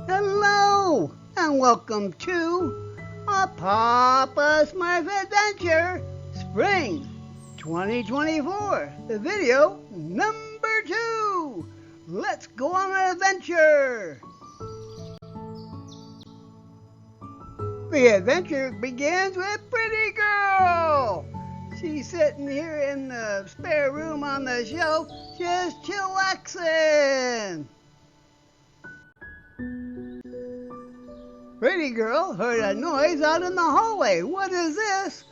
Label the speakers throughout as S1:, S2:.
S1: Hello, and welcome to a Papa Smurf Adventure Spring 2024, the video number 2. Let's go on an adventure. The adventure begins with Pretty Girl. She's sitting here in the spare room on the shelf, just chillaxing. Pretty Girl heard a noise out in the hallway. What is this?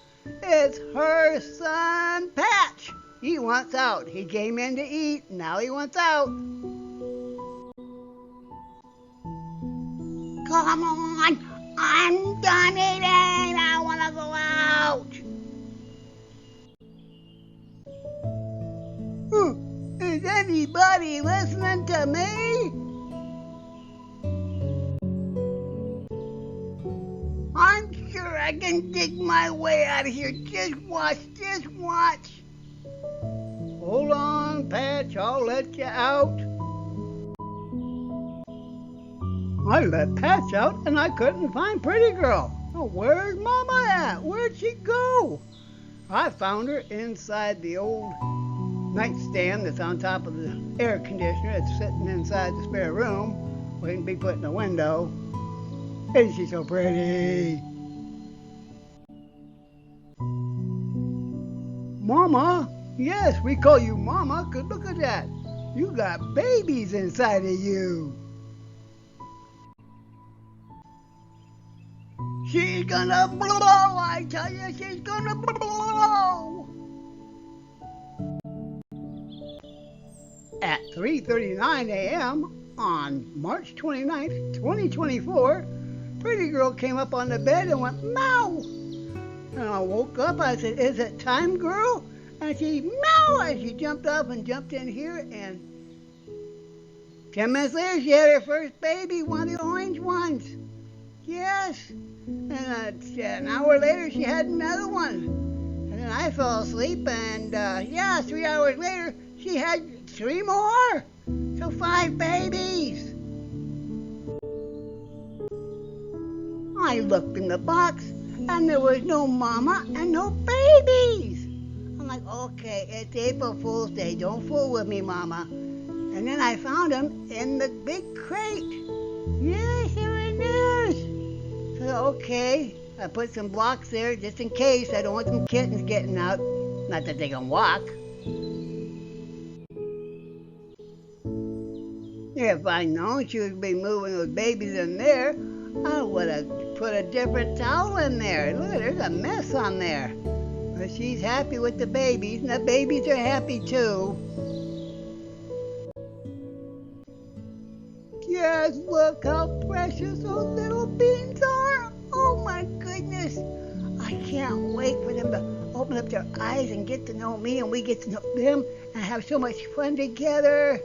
S1: It's her son, Patch. He wants out. He came in to eat. Now he wants out. Come on. I'm done eating. I want to go out. Is anybody listening to me? I'm sure I can dig my way out of here. Just watch. Hold on, Patch. I'll let you out. I let Patch out and I couldn't find Pretty Girl. Oh, where's Mama at? Where'd she go? I found her inside the old nightstand that's on top of the air conditioner. It's sitting inside the spare room, waiting to be put in the window. Isn't she so pretty? Mama? Yes, we call you Mama, 'cause look at that. You got babies inside of you. She's gonna blow, I tell you, she's gonna blow. At 3:39 a.m. on March 29th, 2024, Pretty Girl came up on the bed and went, meow. And I woke up, I said, is it time, girl? And she, meow, and she jumped up and jumped in here, and 10 minutes later, she had her first baby, one of the orange ones. Yes. And an hour later, she had another one. And then I fell asleep, and 3 hours later, she had 3 more. So 5 babies. I looked in the box, and there was no mama and no babies. I'm like, okay, it's April Fool's Day. Don't fool with me, Mama. And then I found them in the big crate. Yes, they're in there. So, okay, I put some blocks there just in case. I don't want some kittens getting out. Not that they can walk. If I'd known she would be moving those babies in there, I would have put a different towel in there. Look, there's a mess on there. But she's happy with the babies, and the babies are happy too. Yes, look how precious those little beans are. Oh my goodness. I can't wait for them to open up their eyes and get to know me, and we get to know them and have so much fun together.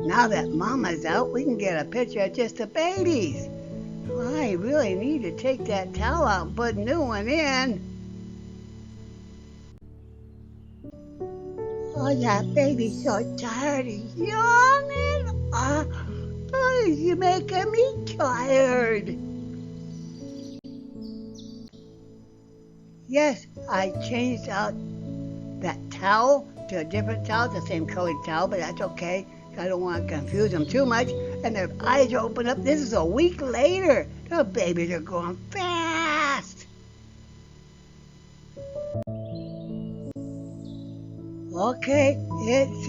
S1: Now that Mama's out, we can get a picture of just the babies. Well, I really need to take that towel out and put a new one in. Oh, that baby's so tired. He's yawning. Oh, you're making me tired. Yes, I changed out that towel to a different towel, the same colored towel, but that's okay. I don't want to confuse them too much. And their eyes are open up. This is a week later. The babies are going fast. Okay, it's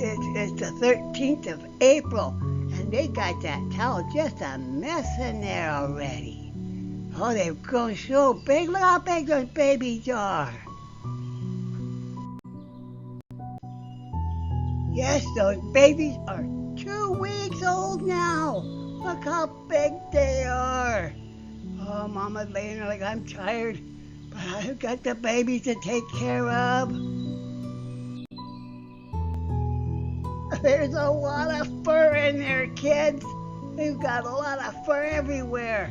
S1: the 13th of April, and they got that towel just a mess in there already. Oh, they've grown so big. Look how big those babies are. Yes, those babies are 2 weeks old now. Look how big they are. Oh, Mama's laying there like, I'm tired, but I've got the babies to take care of. There's a lot of fur in there, kids. They've got a lot of fur everywhere.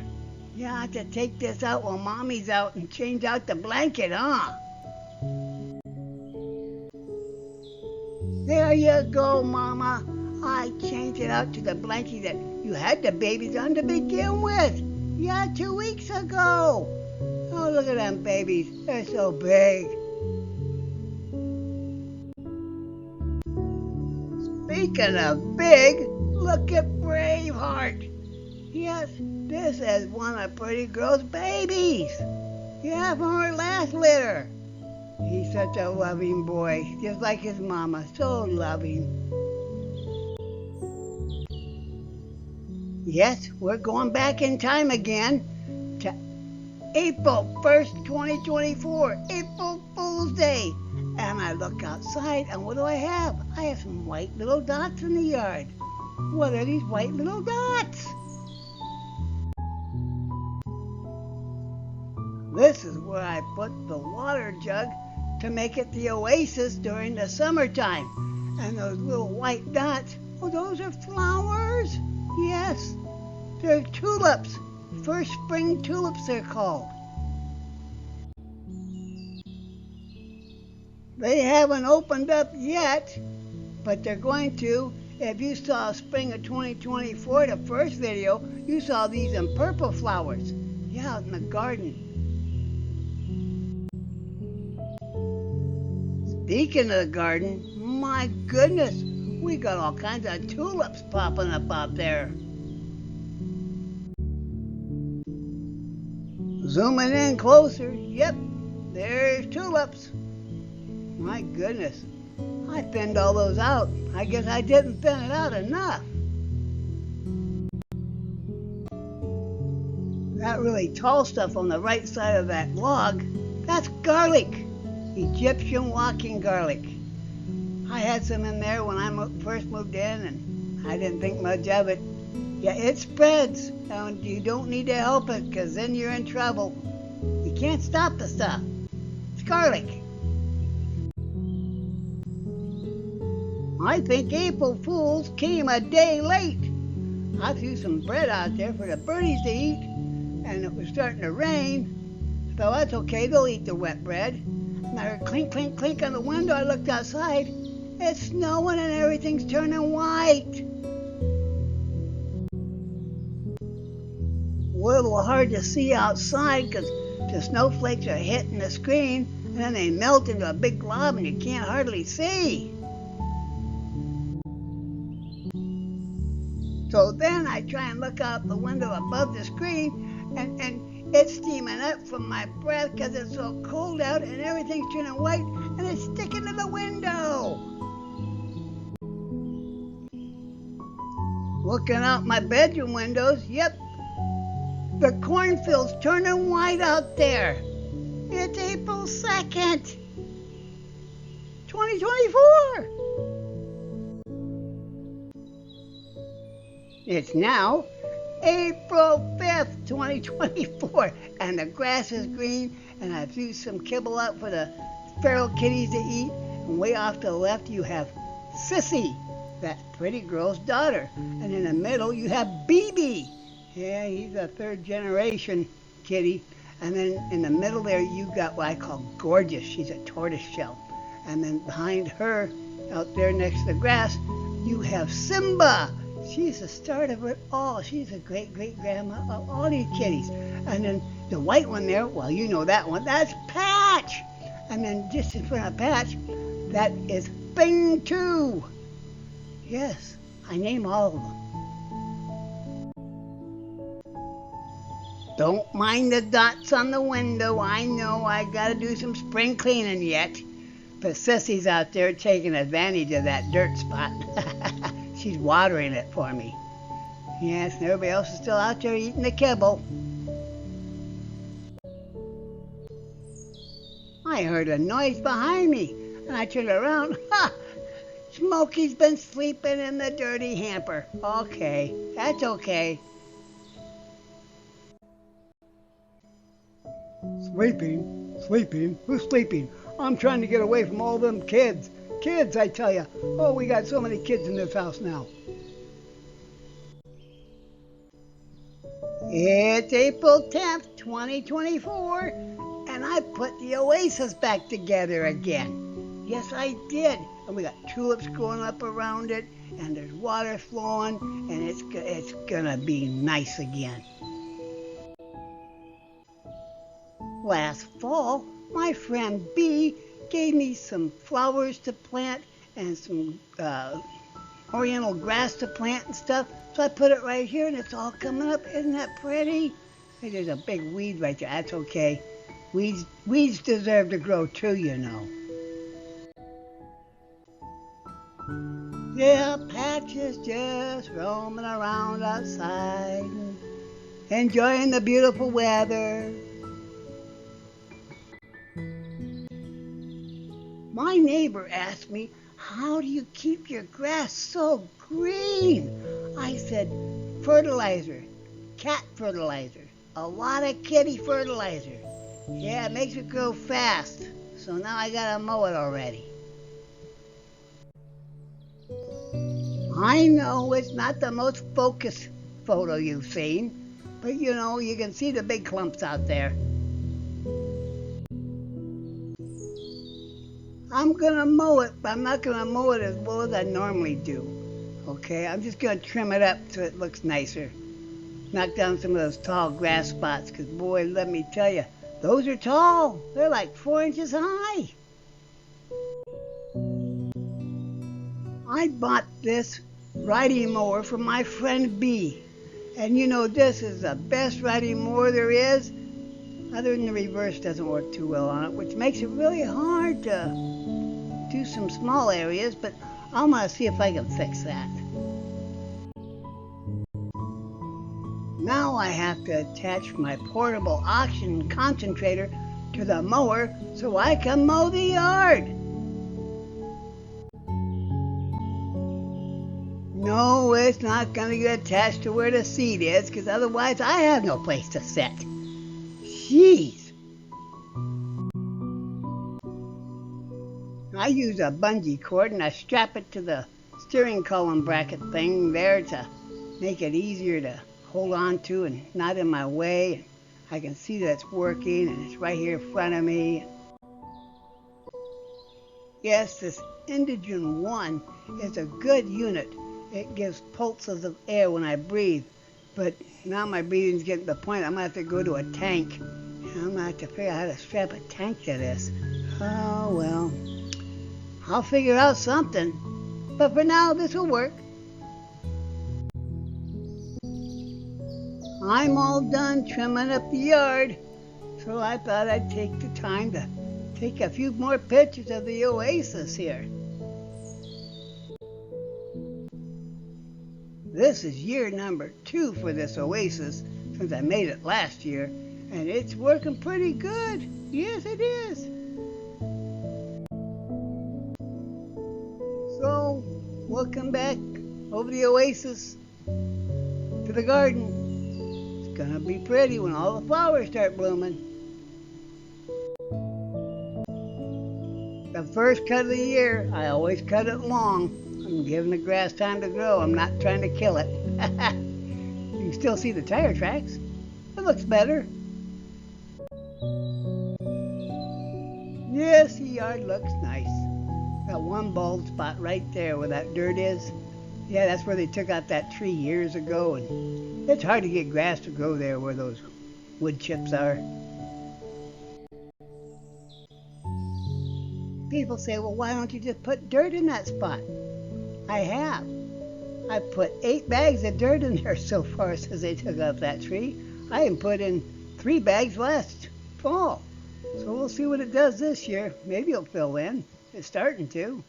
S1: You have to take this out while Mommy's out and change out the blanket, huh? There you go, Mama. I changed it out to the blankie that you had the babies on to begin with. Yeah, 2 weeks ago. Oh, look at them babies. They're so big. Speaking of big, look at Braveheart. Yes, this is one of Pretty Girl's babies. Yeah, from her last litter. He's such a loving boy, just like his mama, so loving. Yes, we're going back in time again to April 1st, 2024, April Fool's Day. And I look outside, and what do I have? I have some white little dots in the yard. What are these white little dots? This is where I put the water jug to make it the oasis during the summertime. And those little white dots, oh, those are flowers? Yes, they're tulips. First spring tulips, they're called. They haven't opened up yet, but they're going to. If you saw spring of 2024, the first video, you saw these in purple flowers. Yeah, out in the garden. Speaking of the garden, my goodness, we got all kinds of tulips popping up out there. Zooming in closer, yep, there's tulips. My goodness, I thinned all those out. I guess I didn't thin it out enough. That really tall stuff on the right side of that log, that's garlic. Egyptian walking garlic. I had some in there when I first moved in, and I didn't think much of it. Yeah, it spreads, and you don't need to help it, because then you're in trouble. You can't stop the stuff. It's garlic. I think April Fools came a day late. I threw some bread out there for the birdies to eat, and it was starting to rain. So that's okay, they'll eat the wet bread. And I heard clink, clink, clink on the window. I looked outside. It's snowing and everything's turning white. A little hard to see outside because the snowflakes are hitting the screen and then they melt into a big glob and you can't hardly see. So then I try and look out the window above the screen and it's steaming up from my breath because it's so cold out and everything's turning white and it's sticking to the window. Looking out my bedroom windows, yep, the cornfield's turning white out there. It's April 2nd, 2024. It's now April 5th, 2024, and the grass is green, and I threw some kibble out for the feral kitties to eat, and way off to the left you have Sissy, that Pretty Girl's daughter, and in the middle you have BB. Yeah, he's a third generation kitty, and then in the middle there you got what I call Gorgeous. She's a tortoiseshell, and then behind her, out there next to the grass, you have Simba. She's the start of it all. She's a great-great-grandma of all these kitties. And then the white one there, well, you know that one. That's Patch. And then just in front of Patch, that is Bing 2. Yes, I name all of them. Don't mind the dots on the window. I know I got to do some spring cleaning yet. But Sissy's out there taking advantage of that dirt spot. She's watering it for me. Yes, and everybody else is still out there eating the kibble. I heard a noise behind me, and I turned around. Ha! Smokey's been sleeping in the dirty hamper. Okay, that's okay. Sleeping? Who's sleeping? I'm trying to get away from all them kids. Kids, I tell you. Oh, we got so many kids in this house now. It's April 10th, 2024, and I put the oasis back together again. Yes, I did. and we got tulips growing up around it, and there's water flowing, and it's gonna be nice again. Last fall, my friend B gave me some flowers to plant and some oriental grass to plant and stuff. So I put it right here and it's all coming up. Isn't that pretty? Hey, there's a big weed right there. That's okay. Weeds deserve to grow too, you know. Yeah, Patches just roaming around outside, enjoying the beautiful weather. My neighbor asked me, how do you keep your grass so green? I said, fertilizer, cat fertilizer, a lot of kitty fertilizer. Yeah, it makes it grow fast. So now I gotta mow it already. I know it's not the most focused photo you've seen, but you know, you can see the big clumps out there. I'm gonna mow it, but I'm not gonna mow it as well as I normally do. Okay, I'm just gonna trim it up so it looks nicer. Knock down some of those tall grass spots, because boy, let me tell you, those are tall. They're like 4 inches high. I bought this riding mower from my friend B. And you know, this is the best riding mower there is. Other than the reverse doesn't work too well on it, which makes it really hard to do some small areas, but I'm gonna see if I can fix that. Now I have to attach my portable oxygen concentrator to the mower so I can mow the yard. No, it's not gonna get attached to where the seat is, because otherwise I have no place to sit. Jeez. I use a bungee cord and I strap it to the steering column bracket thing there to make it easier to hold on to and not in my way. I can see that it's working and it's right here in front of me. Yes, this Indigen 1 is a good unit. It gives pulses of air when I breathe, but now my breathing's getting to the point I'm gonna have to go to a tank. I'm gonna have to figure out how to strap a tank to this. Oh well, I'll figure out something. But for now, this will work. I'm all done trimming up the yard, so I thought I'd take the time to take a few more pictures of the oasis here. This is year number 2 for this oasis since I made it last year, and it's working pretty good. Yes, it is. So, welcome back over the oasis to the garden. It's gonna be pretty when all the flowers start blooming. The first cut of the year, I always cut it long. I'm giving the grass time to grow. I'm not trying to kill it. You can still see the tire tracks. It looks better. Yes, the yard looks nice. Got one bald spot right there where that dirt is. Yeah, that's where they took out that tree years ago, and it's hard to get grass to grow there where those wood chips are. People say, well, why don't you just put dirt in that spot? I have. I put 8 bags of dirt in there so far since they took out that tree. I even put in 3 bags last fall. So we'll see what it does this year. Maybe it'll fill in. It's starting to.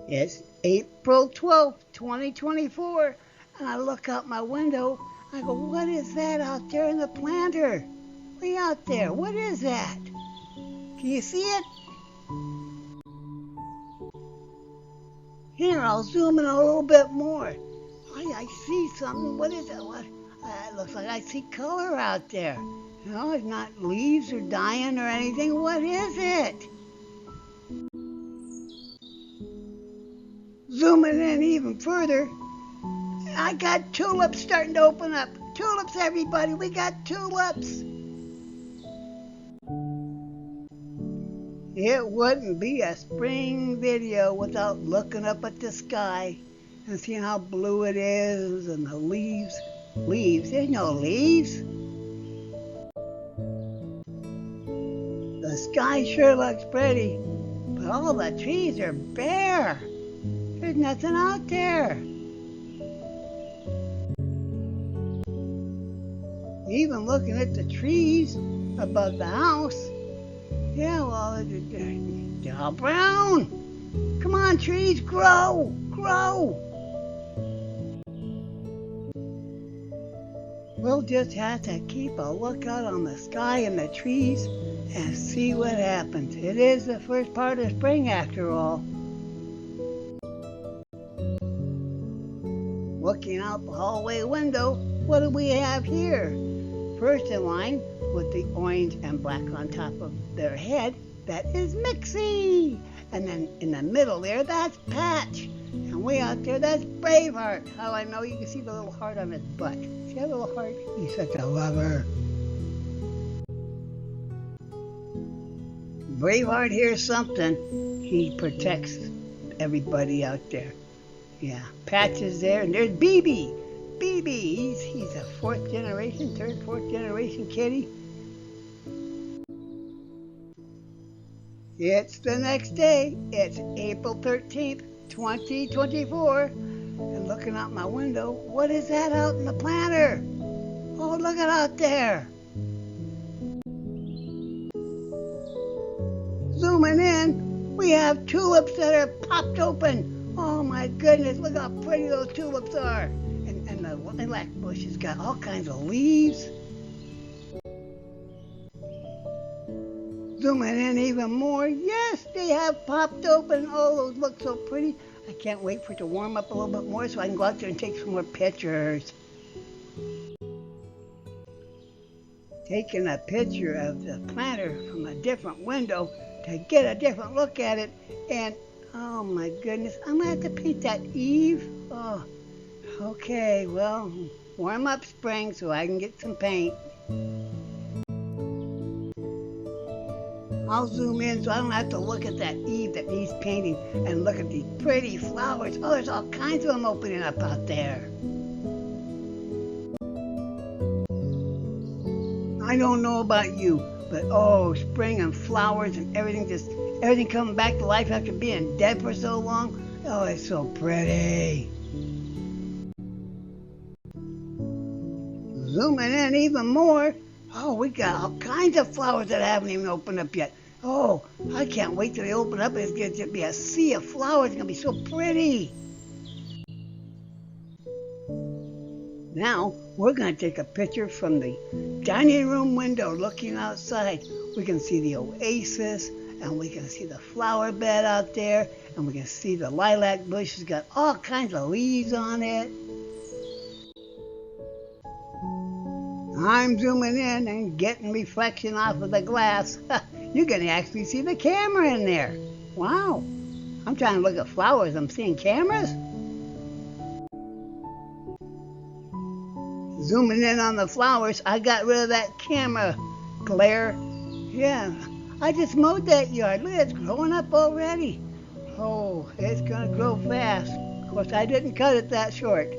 S1: It's April 12th, 2024, and I look out my window. I go, what is that out there in the planter? Way out there. What is that? Can you see it? Here, I'll zoom in a little bit more. I see something. What is it? What? It looks like I see color out there. No, it's not leaves or dying or anything. What is it? Zooming in even further, I got tulips starting to open up. Tulips, everybody. We got tulips. It wouldn't be a spring video without looking up at the sky and seeing how blue it is and the leaves. Leaves? There's no leaves. The sky sure looks pretty, but all the trees are bare. There's nothing out there. Even looking at the trees above the house, yeah, well, they're all brown. Come on, trees, grow, grow. We'll just have to keep a lookout on the sky and the trees and see what happens. It is the first part of spring after all. Looking out the hallway window, what do we have here? First in line, with the orange and black on top of their head, that is Mixie. And then in the middle there, that's Patch. And way out there, that's Braveheart. How I know, you can see the little heart on his butt. See that little heart? He's such a lover. Braveheart hears something. He protects everybody out there. Yeah, Patch is there, and there's BB. BB, he's a fourth generation kitty. It's the next day. It's April 13th, 2024. And looking out my window, what is that out in the planter? Oh, look at out there. Zooming in, we have tulips that are popped open. Oh my goodness, look how pretty those tulips are. And the lilac bush has got all kinds of leaves. Zooming in even more, yes, they have popped open. Oh, those look so pretty. I can't wait for it to warm up a little bit more so I can go out there and take some more pictures. Taking a picture of the planter from a different window to get a different look at it. And, oh my goodness, I'm going to have to paint that eave. Oh, okay, well, warm up spring so I can get some paint. I'll zoom in so I don't have to look at that eave that needs painting and look at these pretty flowers. Oh, there's all kinds of them opening up out there. I don't know about you, but oh, spring and flowers and everything coming back to life after being dead for so long. Oh, it's so pretty. Zooming in even more. Oh, we got all kinds of flowers that haven't even opened up yet. Oh, I can't wait till they open up and it's going to be a sea of flowers. It's going to be so pretty. Now, we're going to take a picture from the dining room window looking outside. We can see the oasis and we can see the flower bed out there and we can see the lilac bush has got all kinds of leaves on it. I'm zooming in and getting reflection off of the glass. You can actually see the camera in there. Wow. I'm trying to look at flowers. I'm seeing cameras. Zooming in on the flowers, I got rid of that camera glare. Yeah, I just mowed that yard. Look, it's growing up already. Oh, it's going to grow fast. Of course, I didn't cut it that short.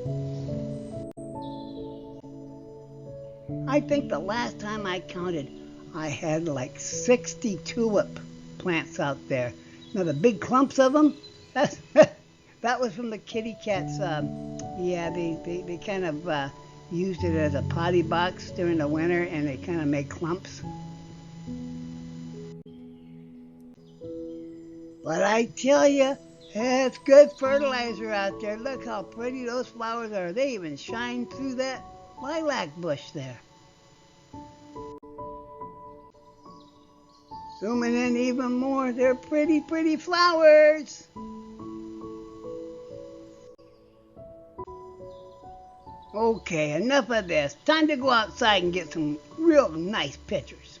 S1: I think the last time I counted, I had like 60 tulip plants out there. Now the big clumps of them, that was from the kitty cats. Yeah, they kind of used it as a potty box during the winter and they kind of made clumps. But I tell you, it's good fertilizer out there. Look how pretty those flowers are. They even shine through that lilac bush there. Zooming in even more, they're pretty, pretty flowers. Okay, enough of this. Time to go outside and get some real nice pictures.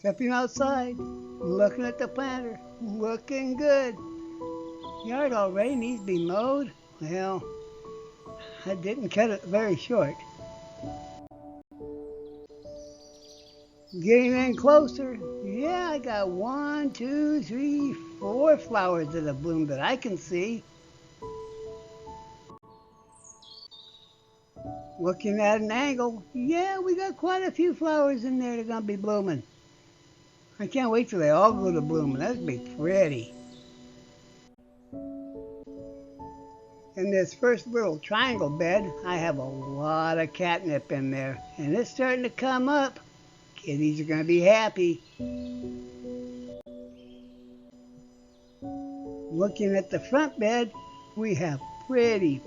S1: Stepping outside, looking at the planter, looking good. Yard already needs to be mowed. Well, I didn't cut it very short. Getting in closer. Yeah, I got 1, 2, 3, 4 flowers that have bloomed that I can see. Looking at an angle, yeah, we got quite a few flowers in there that are going to be blooming. I can't wait till they all go to blooming. That'd be pretty. In this first little triangle bed, I have a lot of catnip in there, and it's starting to come up. Kitties are going to be happy. Looking at the front bed, we have pretty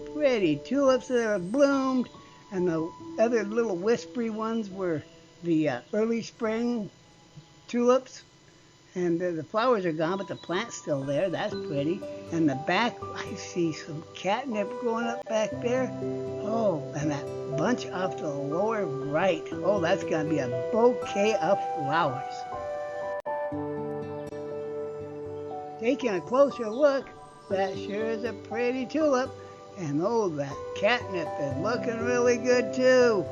S1: tulips that have bloomed, and the other little whispery ones were the early spring tulips. And the flowers are gone, but the plant's still there. That's pretty. And the back, I see some catnip growing up back there. Oh, and that bunch off to the lower right. Oh, that's going to be a bouquet of flowers. Taking a closer look, that sure is a pretty tulip. And oh, that catnip is looking really good too.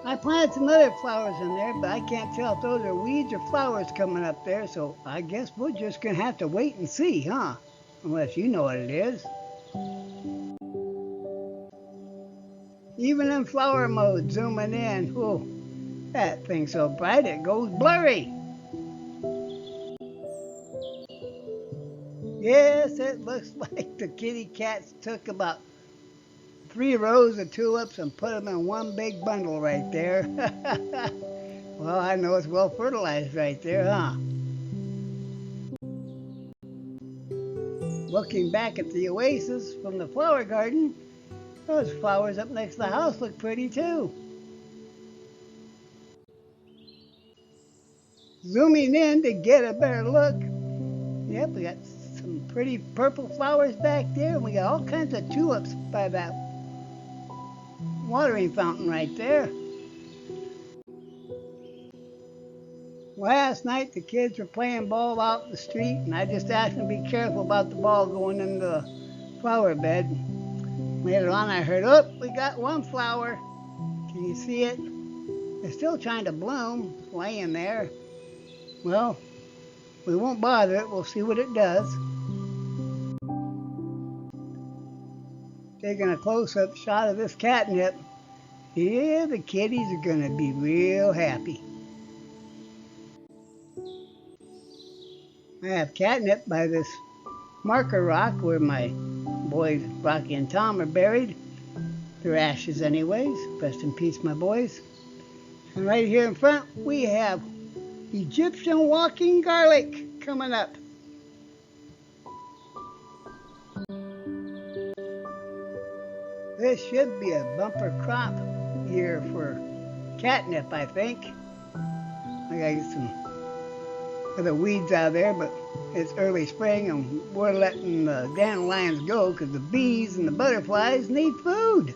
S1: I planted some other flowers in there, but I can't tell if those are weeds or flowers coming up there, so I guess we're just going to have to wait and see, huh? Unless you know what it is. Even in flower mode, zooming in, whoa, that thing's so bright it goes blurry. Yes, it looks like the kitty cats took about 3 rows of tulips and put them in one big bundle right there. Well, I know it's well fertilized right there, huh? Looking back at the oasis from the flower garden, those flowers up next to the house look pretty too. Zooming in to get a better look. Yep, we got some pretty purple flowers back there, and we got all kinds of tulips by that watering fountain right there. Last night the kids were playing ball out in the street, and I just asked them to be careful about the ball going into the flower bed. Later on I heard, oh, we got one flower. Can you see it? It's still trying to bloom, it's laying there. Well, we won't bother it, we'll see what it does. Taking a close-up shot of this catnip. Yeah, the kitties are going to be real happy. I have catnip by this marker rock where my boys Rocky and Tom are buried. Their ashes anyways. Rest in peace, my boys. And right here in front, we have Egyptian walking garlic coming up. This should be a bumper crop year for catnip, I think. I gotta get some of the weeds out of there, but it's early spring and we're letting the dandelions go because the bees and the butterflies need food.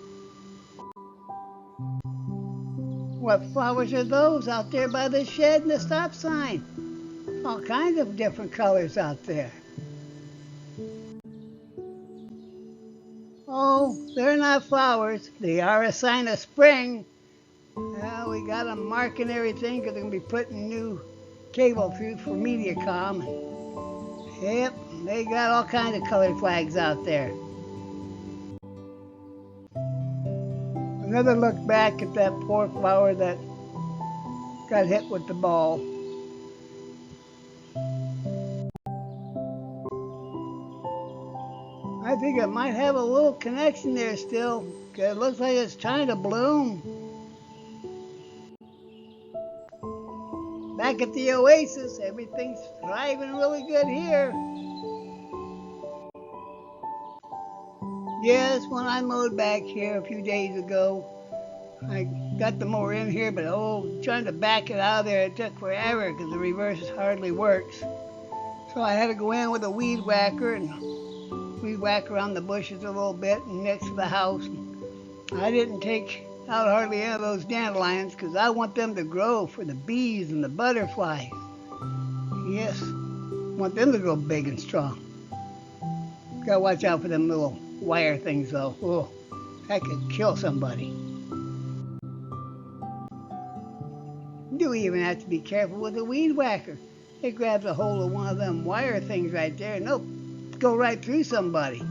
S1: What flowers are those out there by the shed and the stop sign? All kinds of different colors out there. Oh, they're not flowers. They are a sign of spring. Well, we got them marking everything because they're going to be putting new cable through for Mediacom. Yep, they got all kinds of colored flags out there. Another look back at that poor flower that got hit with the ball. I think it might have a little connection there still, because it looks like it's trying to bloom. Back at the oasis, everything's thriving really good here. Yes, when I mowed back here a few days ago, I got the mower in here, but trying to back it out of there, it took forever because the reverse hardly works. So I had to go in with a weed whacker and weed whack around the bushes a little bit and next to the house. I didn't take out hardly any of those dandelions because I want them to grow for the bees and the butterflies. Yes, I want them to grow big and strong. Gotta watch out for them little wire things though. Oh, that could kill somebody. Do even have to be careful with a weed whacker. It grabs a hold of one of them wire things right there and they'll go right through somebody.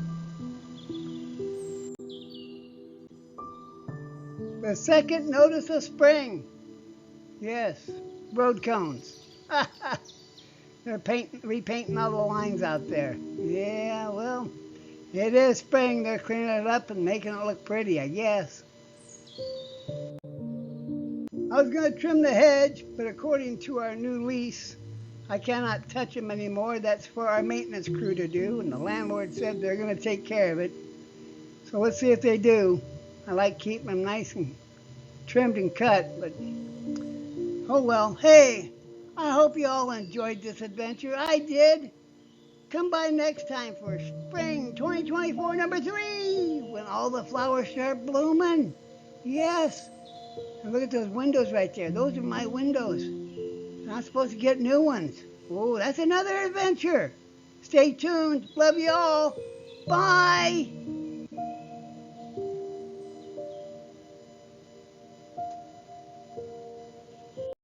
S1: The second notice of spring. Yes, road cones. They're repainting all the lines out there. Yeah, well, it is spring. They're cleaning it up and making it look pretty, I guess. I was going to trim the hedge, but according to our new lease, I cannot touch them anymore. That's for our maintenance crew to do, and the landlord said they're going to take care of it. So let's see if they do. I like keeping them nice and trimmed and cut, but oh well. Hey, I hope you all enjoyed this adventure. I did. Come by next time for spring 2024 number 3, when all the flowers start blooming. Yes. And look at those windows right there. Those are my windows. I'm supposed to get new ones. Oh, that's another adventure. Stay tuned. Love you all. Bye.